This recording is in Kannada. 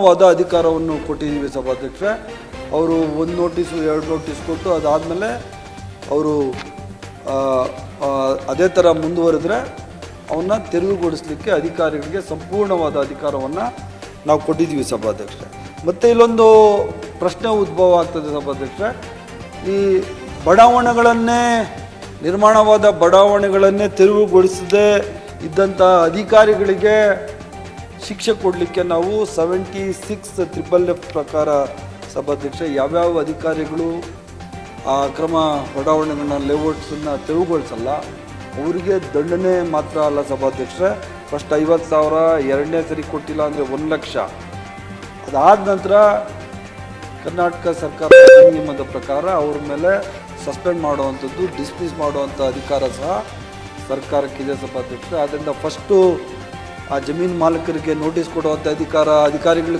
ವಾದ ಅಧಿಕಾರವನ್ನು ಕೊಟ್ಟಿದ್ದೀವಿ ಸಭಾಧ್ಯಕ್ಷರೇ. ಅವರು ಒಂದು ನೋಟಿಸು 2 ನೋಟಿಸ್ ಕೊಟ್ಟು ಅದಾದಮೇಲೆ ಅವರು ಅದೇ ಥರ ಮುಂದುವರೆದ್ರೆ ಅವನ್ನ ತೆರವುಗೊಳಿಸಲಿಕ್ಕೆ ಅಧಿಕಾರಿಗಳಿಗೆ ಸಂಪೂರ್ಣವಾದ ಅಧಿಕಾರವನ್ನು ನಾವು ಕೊಟ್ಟಿದ್ದೀವಿ ಸಭಾಧ್ಯಕ್ಷರೇ. ಮತ್ತು ಇಲ್ಲೊಂದು ಪ್ರಶ್ನೆ ಉದ್ಭವ ಆಗ್ತದೆ ಸಭಾಧ್ಯಕ್ಷರೇ. ಈ ಬಡಾವಣೆಗಳನ್ನೇ ನಿರ್ಮಾಣವಾದ ಬಡಾವಣೆಗಳನ್ನೇ ತೆರವುಗೊಳಿಸದೇ ಇದ್ದಂಥ ಅಧಿಕಾರಿಗಳಿಗೆ ಶಿಕ್ಷೆ ಕೊಡಲಿಕ್ಕೆ ನಾವು 76FFF ಪ್ರಕಾರ ಸಭಾಧ್ಯಕ್ಷ ಯಾವ್ಯಾವ ಅಧಿಕಾರಿಗಳು ಆ ಅಕ್ರಮ ಬಡಾವಣೆಗಳನ್ನ ಲೇಔಟ್ಸನ್ನು ತೆರವುಗೊಳಿಸಲ್ಲ ಅವರಿಗೆ ದಂಡನೆ ಮಾತ್ರ ಅಲ್ಲ ಸಭಾಧ್ಯಕ್ಷರೇ, ಫಸ್ಟ್ 50,000, ಎರಡನೇ ಸರಿ ಕೊಟ್ಟಿಲ್ಲ ಅಂದರೆ 1 ಲಕ್ಷ. ಅದಾದ ನಂತರ ಕರ್ನಾಟಕ ಸರ್ಕಾರ ನಿಯಮದ ಪ್ರಕಾರ ಅವ್ರ ಮೇಲೆ ಸಸ್ಪೆಂಡ್ ಮಾಡುವಂಥದ್ದು, ಡಿಸ್ಮಿಸ್ ಮಾಡುವಂಥ ಅಧಿಕಾರ ಸಹ ಸರ್ಕಾರಕ್ಕಿದೆ ಸಭಾಧ್ಯಕ್ಷರೇ. ಆದ್ದರಿಂದ ಫಸ್ಟು ಆ ಜಮೀನು ಮಾಲೀಕರಿಗೆ ನೋಟಿಸ್ ಕೊಡುವಂಥ ಅಧಿಕಾರಿಗಳಿಗೆ